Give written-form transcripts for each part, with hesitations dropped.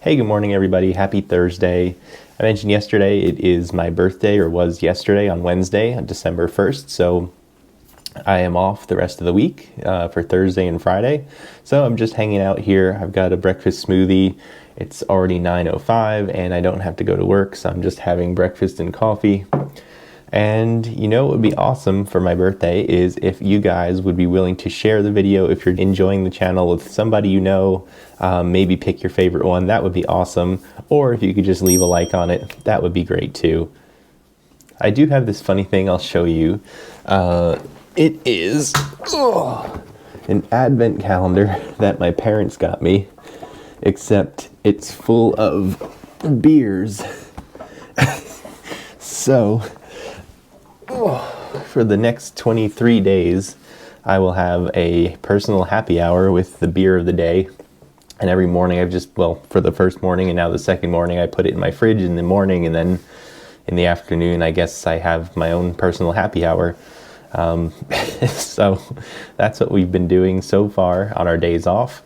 Hey, good morning, everybody. Happy Thursday. I mentioned yesterday it is my birthday, or was yesterday on Wednesday, on December 1st. So I am off the rest of the week for Thursday and Friday. So I'm just hanging out here. I've got a breakfast smoothie. It's already 9:05 and I don't have to go to work. So I'm just having breakfast and coffee. And you know what would be awesome for my birthday is if you guys would be willing to share the video. If you're enjoying the channel with somebody you know, maybe pick your favorite one. That would be awesome. Or if you could just leave a like on it, that would be great too. I do have this funny thing I'll show you. It is an advent calendar that my parents got me, except it's full of beers. So for the next 23 days, I will have a personal happy hour with the beer of the day. And every morning for the first morning and now the second morning, I put it in my fridge in the morning, and then in the afternoon, I guess I have my own personal happy hour. So that's what we've been doing so far on our days off.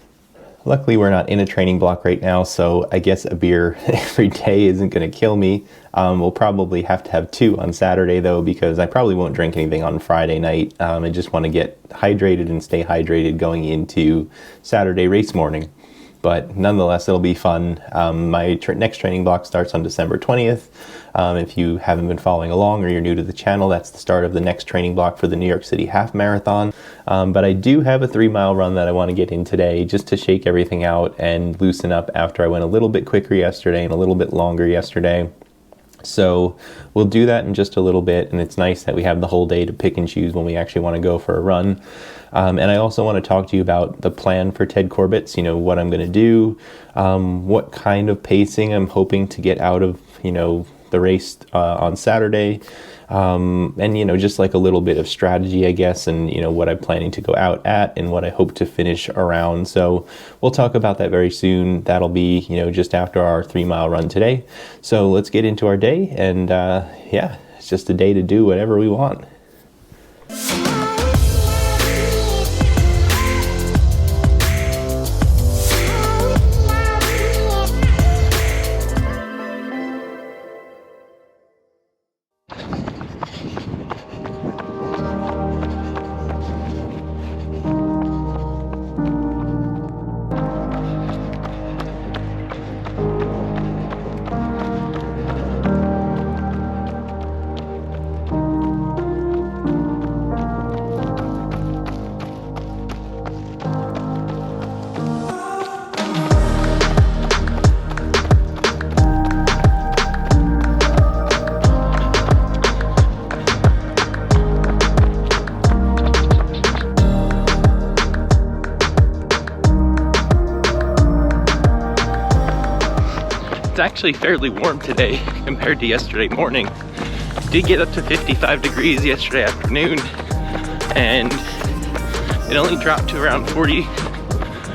Luckily, we're not in a training block right now, so I guess a beer every day isn't going to kill me. We'll probably have to have 2 on Saturday, though, because I probably won't drink anything on Friday night. I just want to get hydrated and stay hydrated going into Saturday race morning. But nonetheless, it'll be fun. My next training block starts on December 20th. If you haven't been following along or you're new to the channel, that's the start of the next training block for the New York City Half Marathon. But I do have a 3-mile run that I want to get in today just to shake everything out and loosen up after I went a little bit quicker yesterday and a little bit longer yesterday. So we'll do that in just a little bit, and it's nice that we have the whole day to pick and choose when we actually want to go for a run. And I also want to talk to you about the plan for Ted Corbitt's, what I'm going to do, what kind of pacing I'm hoping to get out of, the race on Saturday, and, just like a little bit of strategy, I guess, and, what I'm planning to go out at and what I hope to finish around. So we'll talk about that very soon. That'll be, just after our 3-mile run today. So let's get into our day, and yeah, it's just a day to do whatever we want. It's actually fairly warm today compared to yesterday morning. Did get up to 55 degrees yesterday afternoon, and it only dropped to around 40,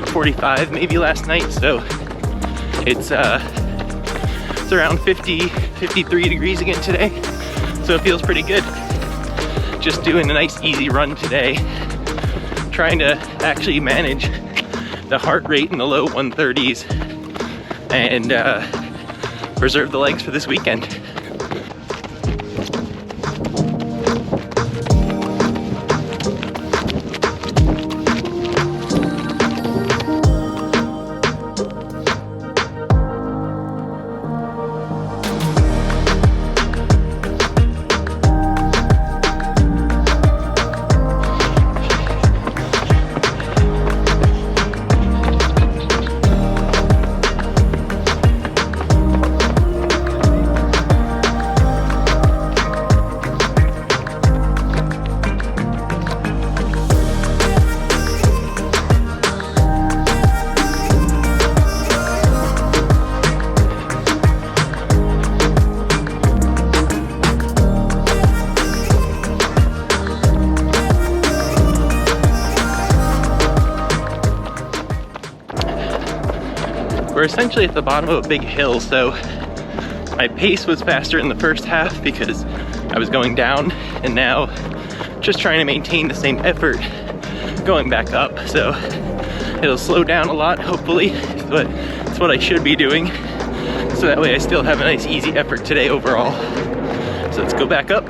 45 maybe last night, so it's around 50, 53 degrees again today, so it feels pretty good. Just doing a nice easy run today, trying to actually manage the heart rate in the low 130s and preserve the legs for this weekend. We're essentially at the bottom of a big hill, so my pace was faster in the first half because I was going down, and now just trying to maintain the same effort going back up. So it'll slow down a lot, hopefully, but That's what I should be doing. So that way I still have a nice easy effort today overall. So let's go back up.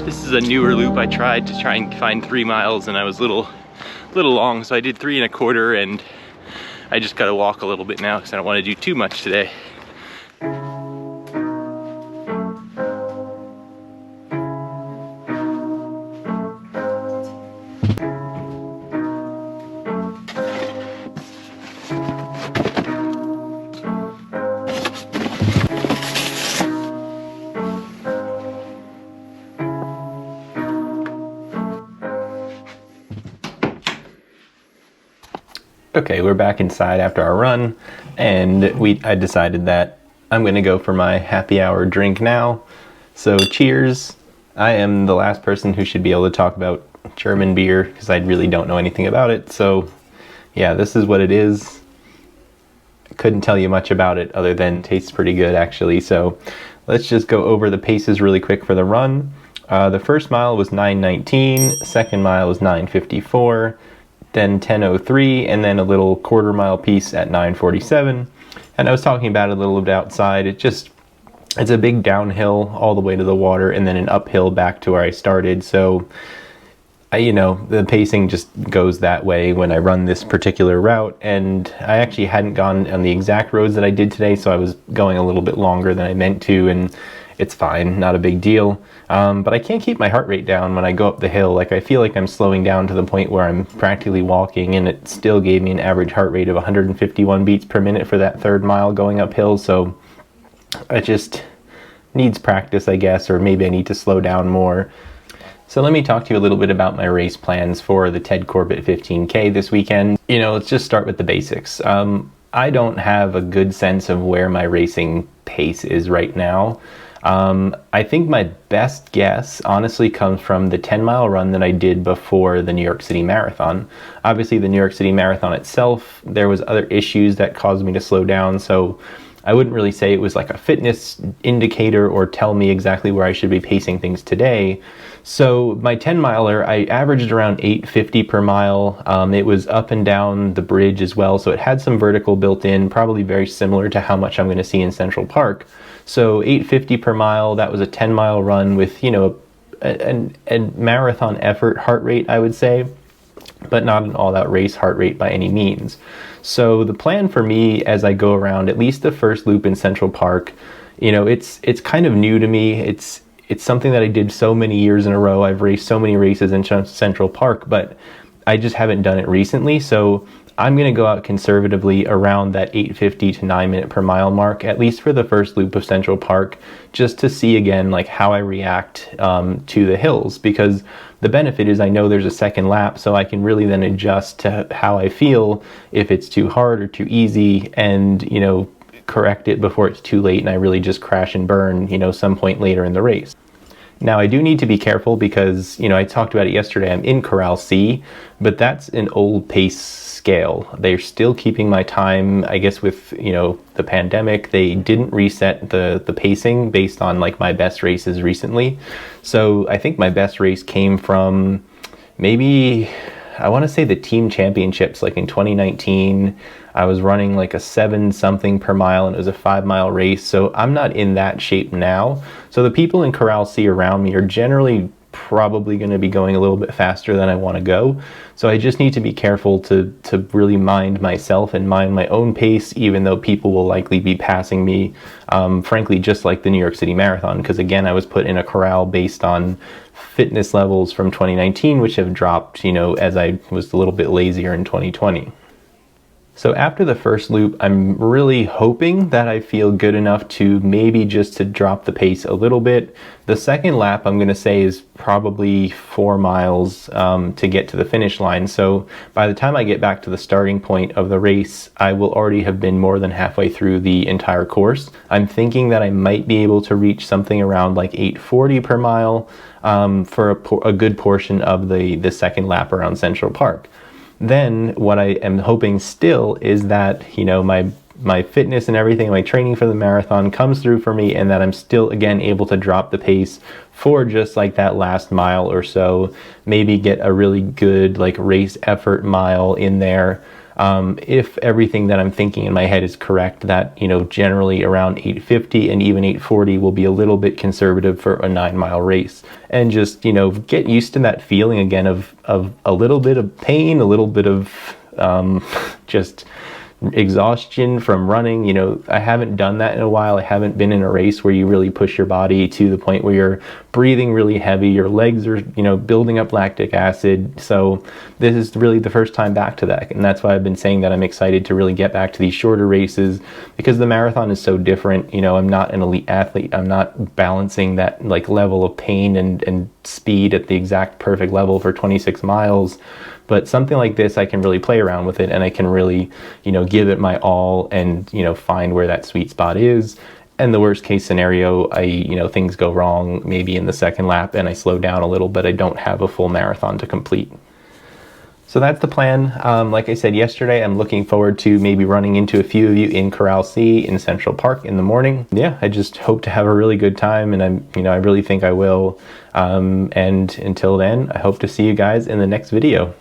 This is a newer loop I tried to try and find 3 miles, and I was a little long, so I did 3 1/4, and I just gotta walk a little bit now because I don't want to do too much today. Okay, we're back inside after our run, and I decided that I'm gonna go for my happy hour drink now. So cheers. I am the last person who should be able to talk about German beer because I really don't know anything about it. So yeah, this is what it is. I couldn't tell you much about it other than it tastes pretty good actually. So let's just go over the paces really quick for the run. The first mile was 9:19, second mile was 9:54, then 10:03, and then a little quarter mile piece at 9:47. And I was talking about it a little bit outside. It's a big downhill all the way to the water and then an uphill back to where I started. So the pacing just goes that way when I run this particular route. And I actually hadn't gone on the exact roads that I did today, so I was going a little bit longer than I meant to, and it's fine, not a big deal. But I can't keep my heart rate down when I go up the hill. Like, I feel like I'm slowing down to the point where I'm practically walking, and it still gave me an average heart rate of 151 beats per minute for that third mile going uphill. So it just needs practice, I guess, or maybe I need to slow down more. So let me talk to you a little bit about my race plans for the Ted Corbitt 15K this weekend. Let's just start with the basics. I don't have a good sense of where my racing pace is right now. I think my best guess honestly comes from the 10-mile run that I did before the New York City Marathon. Obviously the New York City Marathon itself, there was other issues that caused me to slow down, so I wouldn't really say it was like a fitness indicator or tell me exactly where I should be pacing things today. So my 10-miler, I averaged around 850 per mile. It was up and down the bridge as well, so it had some vertical built in, probably very similar to how much I'm going to see in Central Park. So 850 per mile, that was a 10-mile run with, a marathon effort heart rate, I would say, but not an all-out race heart rate by any means. So the plan for me as I go around, at least the first loop in Central Park, it's kind of new to me. It's something that I did so many years in a row. I've raced so many races in Central Park, but I just haven't done it recently. So I'm going to go out conservatively around that 850 to 9 minute per mile mark, at least for the first loop of Central Park, just to see again like how I react to the hills, because the benefit is I know there's a second lap, so I can really then adjust to how I feel if it's too hard or too easy, and correct it before it's too late and I really just crash and burn some point later in the race. Now I do need to be careful because I talked about it yesterday, I'm in Corral C, but that's an old pace scale. They're still keeping my time. I guess with the pandemic, they didn't reset the pacing based on like my best races recently. So I think my best race came from maybe, I want to say the team championships, like in 2019. I was running like a 7 something per mile and it was a 5-mile race. So I'm not in that shape now. So the people in Corral C around me are generally probably going to be going a little bit faster than I want to go. So I just need to be careful to really mind myself and mind my own pace, even though people will likely be passing me, frankly, just like the New York City Marathon, because again, I was put in a corral based on fitness levels from 2019, which have dropped, as I was a little bit lazier in 2020. So after the first loop, I'm really hoping that I feel good enough to maybe just to drop the pace a little bit. The second lap, I'm going to say, is probably 4 miles to get to the finish line. So by the time I get back to the starting point of the race, I will already have been more than halfway through the entire course. I'm thinking that I might be able to reach something around like 8:40 per mile for a good portion of the second lap around Central Park. Then what I am hoping still is that, you know, my fitness and everything, my training for the marathon comes through for me, and that I'm still again able to drop the pace for just like that last mile or so, maybe get a really good like race effort mile in there. If everything that I'm thinking in my head is correct, that, you know, generally around 8:50 and even 8:40 will be a little bit conservative for a 9-mile race. And just, you know, get used to that feeling again of a little bit of pain, a little bit of just exhaustion from running. You know, I haven't done that in a while. I haven't been in a race where you really push your body to the point where you're breathing really heavy, your legs are, you know, building up lactic acid. So this is really the first time back to that, and that's why I've been saying that I'm excited to really get back to these shorter races, because the marathon is so different. You know, I'm not an elite athlete. I'm not balancing that like level of pain and speed at the exact perfect level for 26 miles. But something like this, I can really play around with it, and I can really, you know, give it my all and, you know, find where that sweet spot is. And the worst case scenario, you know, things go wrong maybe in the second lap and I slow down a little, but I don't have a full marathon to complete. So that's the plan. Like I said yesterday, I'm looking forward to maybe running into a few of you in Corral C in Central Park in the morning. Yeah, I just hope to have a really good time, and I really think I will. And until then, I hope to see you guys in the next video.